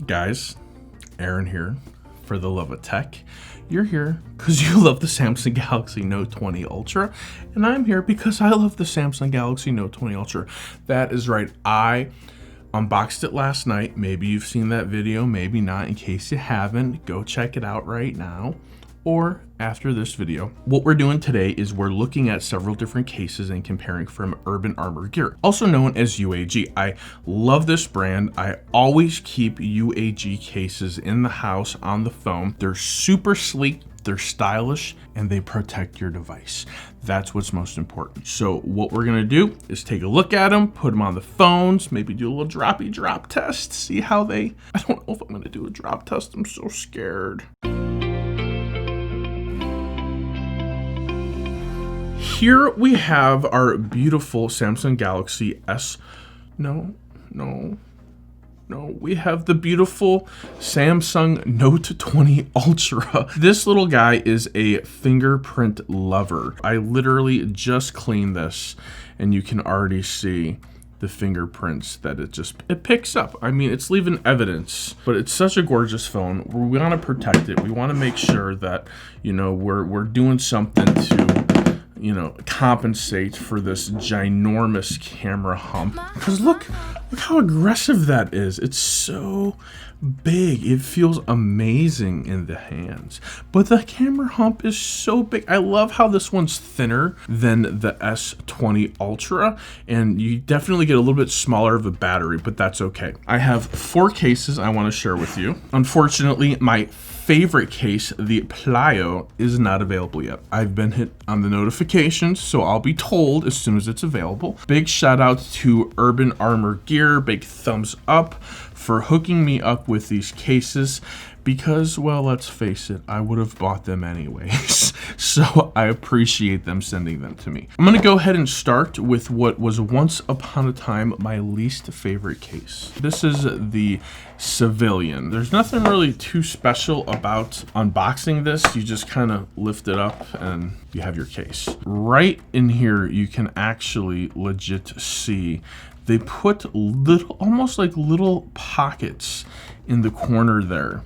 Guys, Aaron here for the love of tech. You're here because you love the Samsung Galaxy Note 20 Ultra, and I'm here because I love the Samsung Galaxy Note 20 Ultra. That is right, I unboxed it last night. Maybe you've seen that video, maybe not. In case you haven't, go check it out right now or after this video. What we're doing today is we're looking at several different cases and comparing from Urban Armor Gear, also known as UAG. I love this brand. I always keep UAG cases in the house on the phone. They're super sleek, they're stylish, and they protect your device. That's what's most important. So what we're gonna do is take a look at them, put them on the phones, maybe do a little droppy drop test, see how they, I don't know if I'm gonna do a drop test, I'm so scared. Here we have our beautiful Samsung Galaxy we have the beautiful Samsung Note 20 Ultra. This little guy is a fingerprint lover. I literally just cleaned this and you can already see the fingerprints that it picks up. I mean, it's leaving evidence, but it's such a gorgeous phone. We want to protect it. We want to make sure that, you know, we're doing something to, you know, compensate for this ginormous camera hump. Because look how aggressive that is. It's so big. It feels amazing in the hands. But the camera hump is so big. I love how this one's thinner than the S20 Ultra, and you definitely get a little bit smaller of a battery, but that's okay. I have 4 cases I want to share with you. Unfortunately, my favorite case, the Plio, is not available yet. I've been hit on the notifications, so I'll be told as soon as it's available. Big shout out to Urban Armor Gear, big thumbs up for hooking me up with these cases because, well, let's face it, I would have bought them anyways. So I appreciate them sending them to me. I'm gonna go ahead and start with what was once upon a time my least favorite case. This is the Civilian. There's nothing really too special about unboxing this. You just kind of lift it up and you have your case. Right in here, you can actually legit see they put little, almost like little pockets in the corner there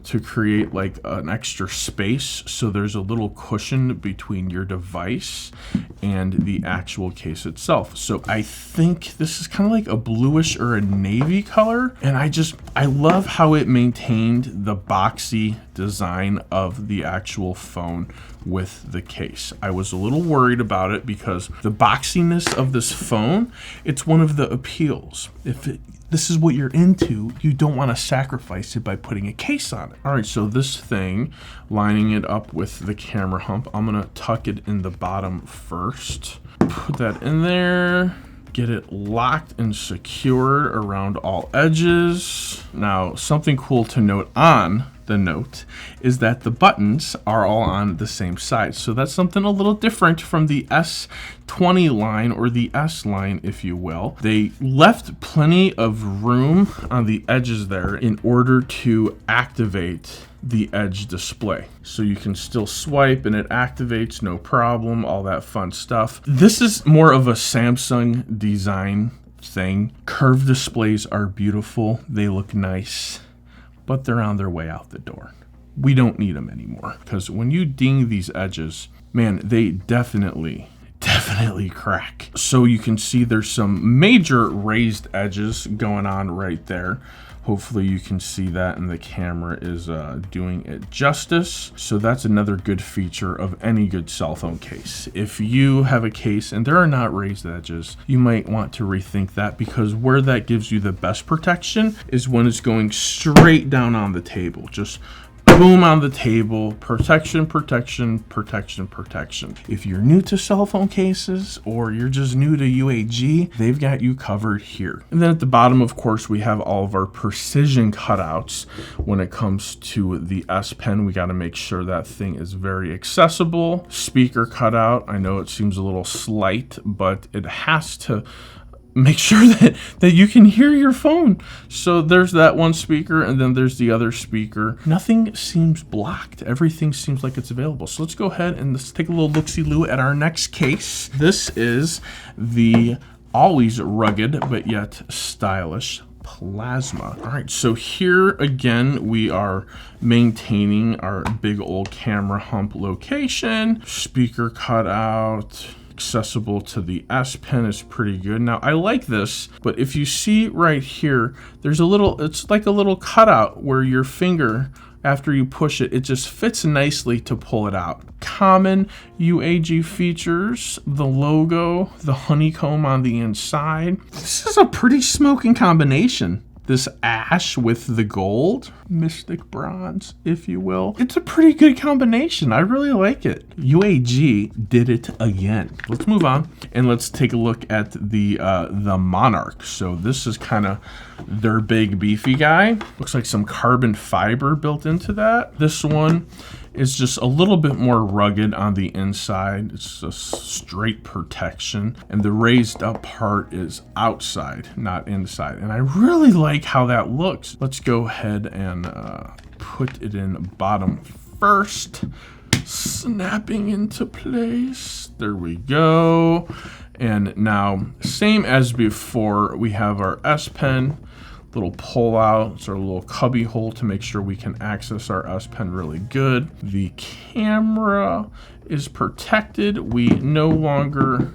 to create like an extra space, so there's a little cushion between your device and the actual case itself. So I think this is kind of like a bluish or a navy color, and I love how it maintained the boxy design of the actual phone with the case. I was a little worried about it because the boxiness of this phone, it's one of the appeals. This is what you're into, you don't want to sacrifice it by putting a case on it. All right, so this thing, lining it up with the camera hump, I'm gonna tuck it in the bottom first. Put that in there, get it locked and secured around all edges. Now, something cool to note on the Note is that the buttons are all on the same side. So that's something a little different from the S20 line, or the S line, if you will. They left plenty of room on the edges there in order to activate the edge display. So you can still swipe and it activates, no problem, all that fun stuff. This is more of a Samsung design thing. Curved displays are beautiful, they look nice, but they're on their way out the door. We don't need them anymore, because when you ding these edges, man, they definitely crack. So you can see there's some major raised edges going on right there. Hopefully you can see that, and the camera is doing it justice. So that's another good feature of any good cell phone case. If you have a case and there are not raised edges, you might want to rethink that, because where that gives you the best protection is when it's going straight down on the table. Just boom on the table. Protection, protection, protection, protection. If you're new to cell phone cases, or you're just new to UAG, they've got you covered here. And then at the bottom, of course, we have all of our precision cutouts. When it comes to the S Pen, we got to make sure that thing is very accessible. Speaker cutout. I know it seems a little slight, but it has to make sure that you can hear your phone. So there's that one speaker, and then there's the other speaker. Nothing seems blocked. Everything seems like it's available. So let's go ahead and let's take a little look-see-loo at our next case. This is the always rugged but yet stylish Plasma. All right, so here again, we are maintaining our big old camera hump location. Speaker cutout. Accessible to the S Pen is pretty good. Now I like this, but if you see right here, there's a little, it's like a little cutout where your finger, after you push it, it just fits nicely to pull it out. Common UAG features, the logo, the honeycomb on the inside. This is a pretty smoking combination. This ash with the gold, mystic bronze, if you will. It's a pretty good combination. I really like it. UAG did it again. Let's move on and let's take a look at the Monarch. So this is kind of their big beefy guy. Looks like some carbon fiber built into that. This one is just a little bit more rugged on the inside. It's a straight protection, and the raised up part is outside, not inside. And I really like how that looks. Let's go ahead and put it in bottom first. Snapping into place. There we go. And now, same as before, we have our S Pen. Little pull out, it's our little cubby hole to make sure we can access our S Pen really good. The camera is protected. We no longer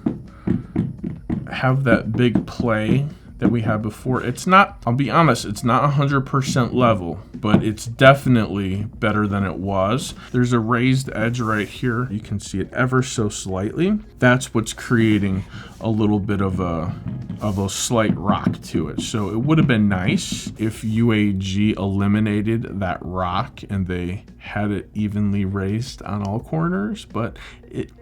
have that big play that we had before. It's not, I'll be honest, it's not 100% level, but it's definitely better than it was. There's a raised edge right here. You can see it ever so slightly. That's what's creating a little bit of a slight rock to it. So it would have been nice if UAG eliminated that rock and they had it evenly raised on all corners, but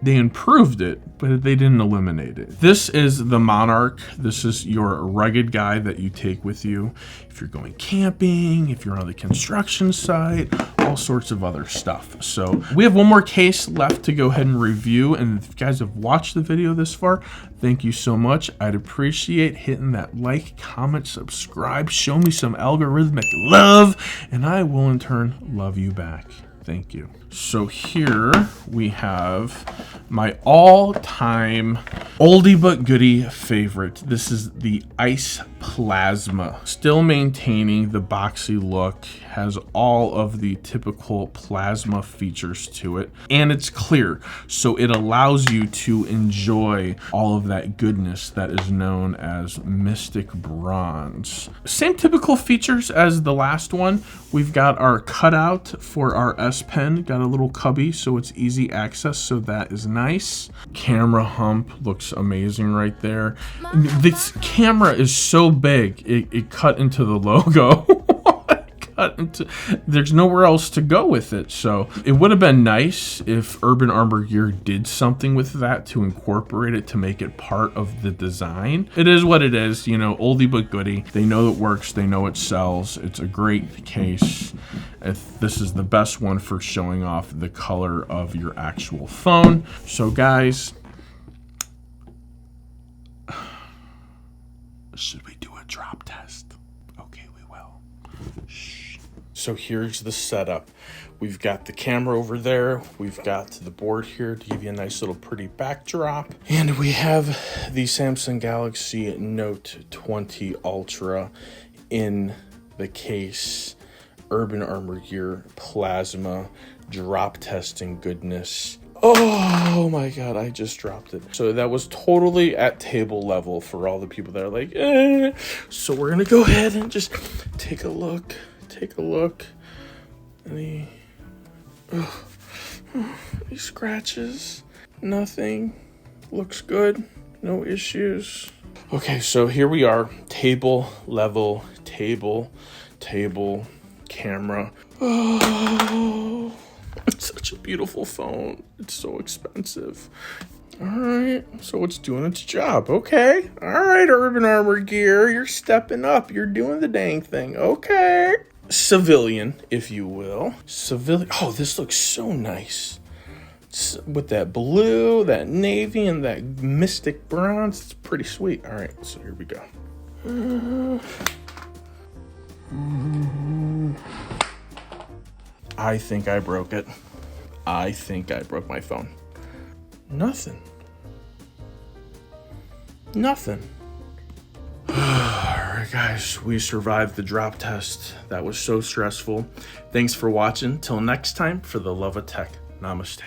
they improved it, but they didn't eliminate it. This is the Monarch. This is your rugged guy that you take with you if you're going camping, if you're on the construction site, all sorts of other stuff. So we have one more case left to go ahead and review, and if you guys have watched the video this far, thank you so much. I'd appreciate hitting that like, comment, subscribe, show me some algorithmic love, and I will in turn love you back. Thank you. So here we have my all-time oldie but goodie favorite. This is the Ice Plasma. Still maintaining the boxy look, has all of the typical plasma features to it, and it's clear, so it allows you to enjoy all of that goodness that is known as Mystic Bronze. Same typical features as the last one. We've got our cutout for our S Pen, got a little cubby so it's easy access, so that is nice. Camera hump looks amazing right there. This camera is so big, it cut into the logo. There's nowhere else to go with it, so it would have been nice if Urban Armor Gear did something with that to incorporate it, to make it part of the design. It is what it is, you know, oldie but goodie. They know it works, they know it sells. It's a great case. This is the best one for showing off the color of your actual phone. So guys, should we do a drop test? Okay, we will. Shh. So here's the setup. We've got the camera over there. We've got the board here to give you a nice little pretty backdrop. And we have the Samsung Galaxy Note 20 Ultra in the case. Urban Armor Gear Plasma drop testing goodness. Oh my God, I just dropped it. So that was totally at table level for all the people that are like, eh. So we're gonna go ahead and just take a look. Take a look. Any scratches? Nothing. Looks good. No issues. Okay, so here we are. Table, level, table, camera. Oh, it's such a beautiful phone. It's so expensive. All right, so it's doing its job. Okay. All right, Urban Armor Gear, you're stepping up. You're doing the dang thing. Okay. Civilian, if you will. Civilian. Oh, this looks so nice. With that blue, that navy, and that mystic bronze. It's pretty sweet. All right, so here we go. I think I broke it. I think I broke my phone. Nothing. All right, right, guys, we survived the drop test. That was so stressful. Thanks for watching. Till next time, for the love of tech. Namaste.